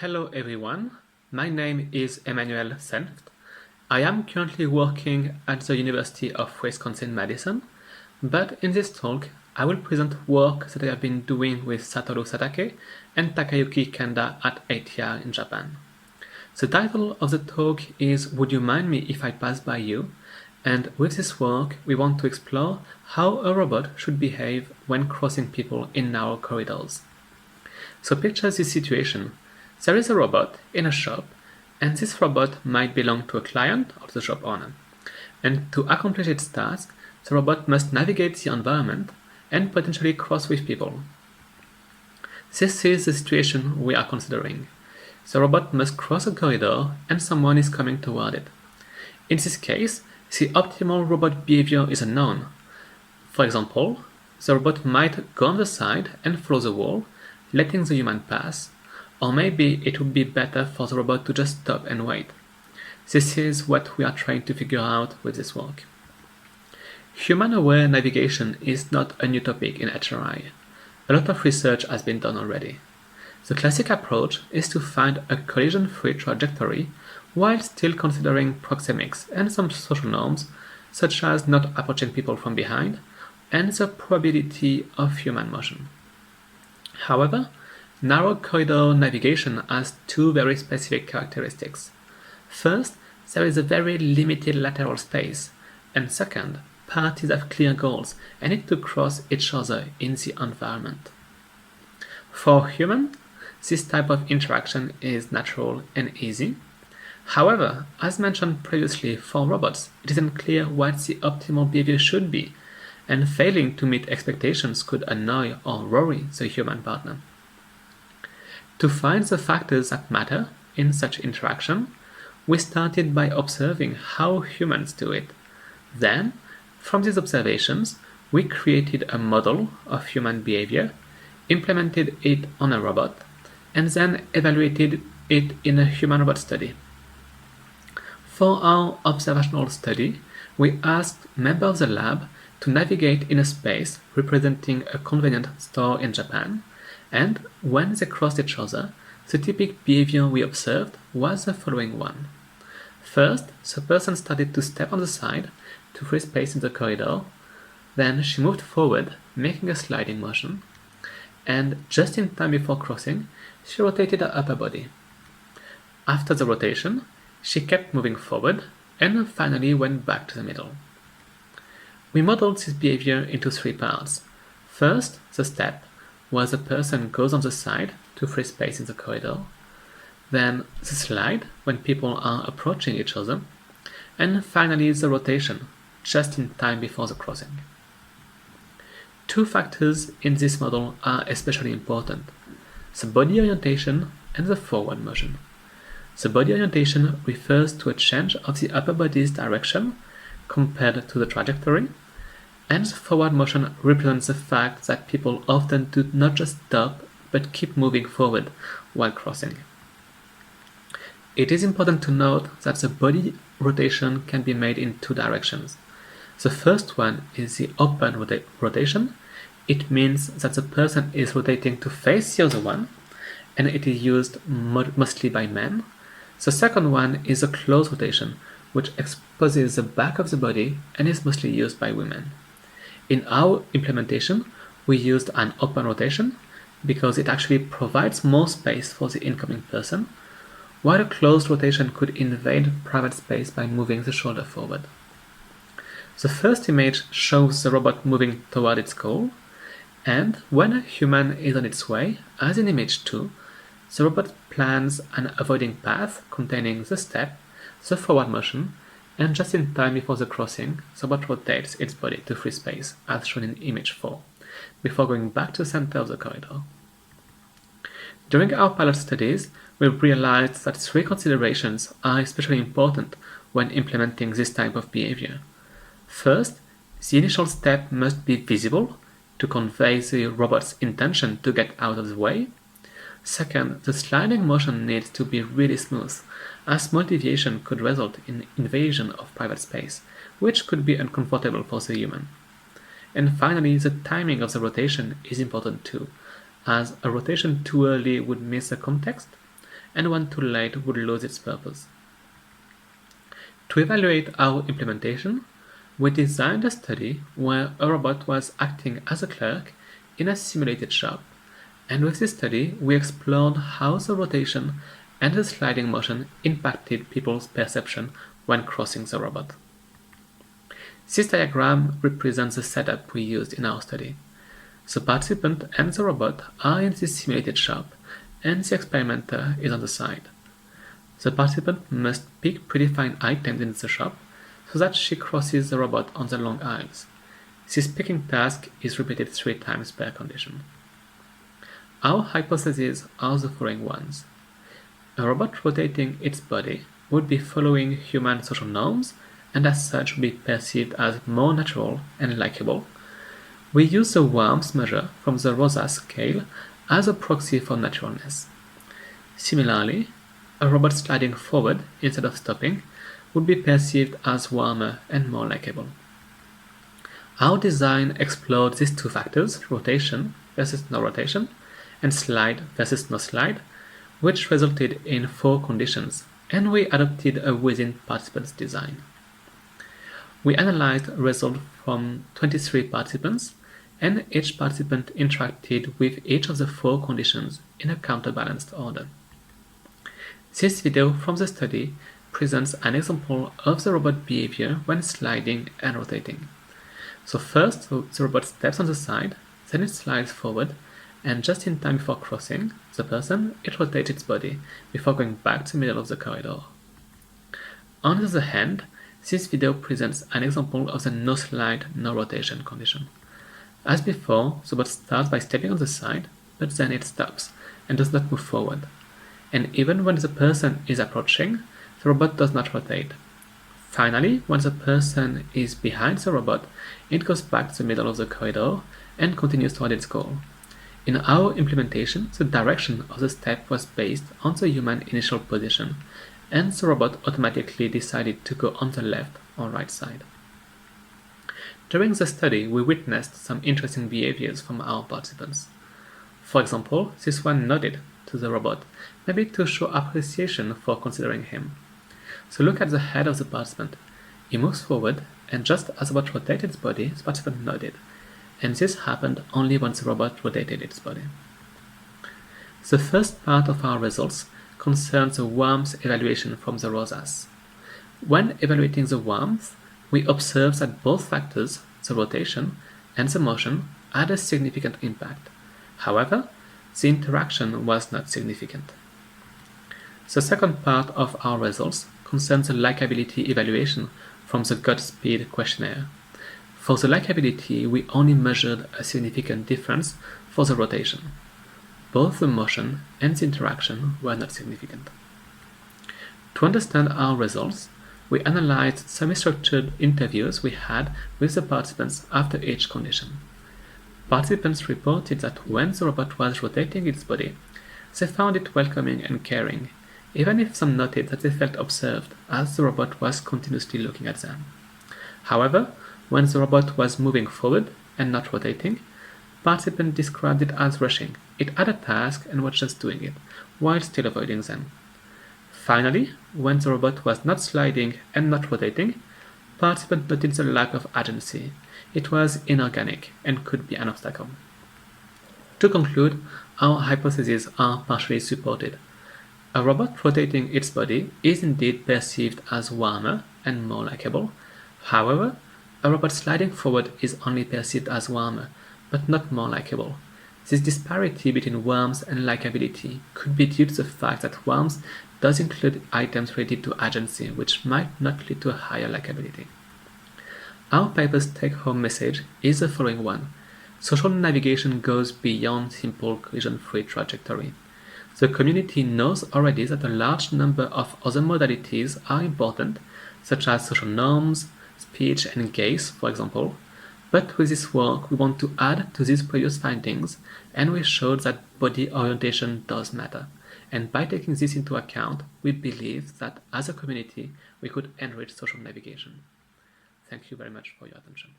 Hello everyone, my name is Emmanuel Senft. I am currently working at the University of Wisconsin-Madison, but in this talk I will present work that I have been doing with Satoru Satake and Takayuki Kanda at IEEE in Japan. The title of the talk is Would You Mind Me If I Pass By You? And with this work we want to explore how a robot should behave when crossing people in narrow corridors. So picture this situation. There is a robot in a shop, and this robot might belong to a client or the shop owner. And to accomplish its task, the robot must navigate the environment and potentially cross with people. This is the situation we are considering. The robot must cross a corridor and someone is coming toward it. In this case, the optimal robot behavior is unknown. For example, the robot might go on the side and follow the wall, letting the human pass, or maybe it would be better for the robot to just stop and wait. This is what we are trying to figure out with this work. Human-aware navigation is not a new topic in HRI. A lot of research has been done already. The classic approach is to find a collision-free trajectory while still considering proxemics and some social norms, such as not approaching people from behind and the probability of human motion. However, narrow corridor navigation has two very specific characteristics. First, there is a very limited lateral space, and second, parties have clear goals and need to cross each other in the environment. For humans, this type of interaction is natural and easy. However, as mentioned previously, for robots, it isn't clear what the optimal behavior should be, and failing to meet expectations could annoy or worry the human partner. To find the factors that matter in such interaction, we started by observing how humans do it. Then, from these observations, we created a model of human behavior, implemented it on a robot, and then evaluated it in a human-robot study. For our observational study, we asked members of the lab to navigate in a space representing a convenient store in Japan, and when they crossed each other, the typical behavior we observed was the following one. First, the person started to step on the side to free space in the corridor, then she moved forward, making a sliding motion, and just in time before crossing, she rotated her upper body. After the rotation, she kept moving forward, and finally went back to the middle. We modeled this behavior into three parts. First, the step, where the person goes on the side to free space in the corridor, then the slide, when people are approaching each other, and finally the rotation, just in time before the crossing. Two factors in this model are especially important: the body orientation and the forward motion. The body orientation refers to a change of the upper body's direction compared to the trajectory, and the forward motion represents the fact that people often do not just stop, but keep moving forward while crossing. It is important to note that the body rotation can be made in two directions. The first one is the open rotation. It means that the person is rotating to face the other one, and it is used mostly by men. The second one is a closed rotation, which exposes the back of the body and is mostly used by women. In our implementation, we used an open rotation because it actually provides more space for the incoming person, while a closed rotation could invade private space by moving the shoulder forward. The first image shows the robot moving toward its goal, and when a human is on its way, as in image 2, the robot plans an avoiding path containing the step, the forward motion, and just in time before the crossing, the robot rotates its body to free space, as shown in image 4, before going back to the center of the corridor. During our pilot studies, we realized that three considerations are especially important when implementing this type of behavior. First, the initial step must be visible to convey the robot's intention to get out of the way. Second, the sliding motion needs to be really smooth, as small deviation could result in invasion of private space, which could be uncomfortable for the human. And finally, the timing of the rotation is important too, as a rotation too early would miss the context, and one too late would lose its purpose. To evaluate our implementation, we designed a study where a robot was acting as a clerk in a simulated shop, and with this study we explored how the rotation and the sliding motion impacted people's perception when crossing the robot. This diagram represents the setup we used in our study. The participant and the robot are in this simulated shop, and the experimenter is on the side. The participant must pick predefined items in the shop so that she crosses the robot on the long aisles. This picking task is repeated 3 times per condition. Our hypotheses are the following ones. A robot rotating its body would be following human social norms and as such would be perceived as more natural and likable. We use the warmth measure from the Rosas scale as a proxy for naturalness. Similarly, a robot sliding forward instead of stopping would be perceived as warmer and more likable. Our design explored these 2 factors, rotation versus no rotation, and slide versus no slide, which resulted in 4 conditions, and we adopted a within participants design. We analyzed results from 23 participants, and each participant interacted with each of the 4 conditions in a counterbalanced order. This video from the study presents an example of the robot behavior when sliding and rotating. So first, the robot steps on the side, then it slides forward, and just in time before crossing the person, it rotates its body before going back to the middle of the corridor. On the other hand, this video presents an example of the no slide, no rotation condition. As before, the robot starts by stepping on the side, but then it stops and does not move forward. And even when the person is approaching, the robot does not rotate. Finally, when the person is behind the robot, it goes back to the middle of the corridor and continues toward its goal. In our implementation, the direction of the step was based on the human initial position, and the robot automatically decided to go on the left or right side. During the study, we witnessed some interesting behaviors from our participants. For example, this one nodded to the robot, maybe to show appreciation for considering him. So look at the head of the participant. He moves forward, and just as the robot rotated its body, the participant nodded. And this happened only once the robot rotated its body. The first part of our results concerns the warmth evaluation from the Rosas. When evaluating the warmth, we observed that both factors, the rotation and the motion, had a significant impact. However, the interaction was not significant. The second part of our results concerns the likability evaluation from the Godspeed questionnaire. For the likability, we only measured a significant difference for the rotation. Both the motion and the interaction were not significant. To understand our results, we analyzed semi-structured interviews we had with the participants after each condition. Participants reported that when the robot was rotating its body, they found it welcoming and caring, even if some noted that they felt observed as the robot was continuously looking at them. However, when the robot was moving forward and not rotating, participants described it as rushing. It had a task and was just doing it, while still avoiding them. Finally, when the robot was not sliding and not rotating, participants noted the lack of agency. It was inorganic and could be an obstacle. To conclude, our hypotheses are partially supported. A robot rotating its body is indeed perceived as warmer and more likable. However, a robot sliding forward is only perceived as warmer, but not more likable. This disparity between warmth and likability could be due to the fact that warmth does include items related to agency, which might not lead to a higher likability. Our paper's take-home message is the following one. Social navigation goes beyond simple collision-free trajectory. The community knows already that a large number of other modalities are important, such as social norms, speech, and gaze, for example. But with this work, we want to add to these previous findings, and we showed that body orientation does matter. And by taking this into account, we believe that as a community, we could enrich social navigation. Thank you very much for your attention.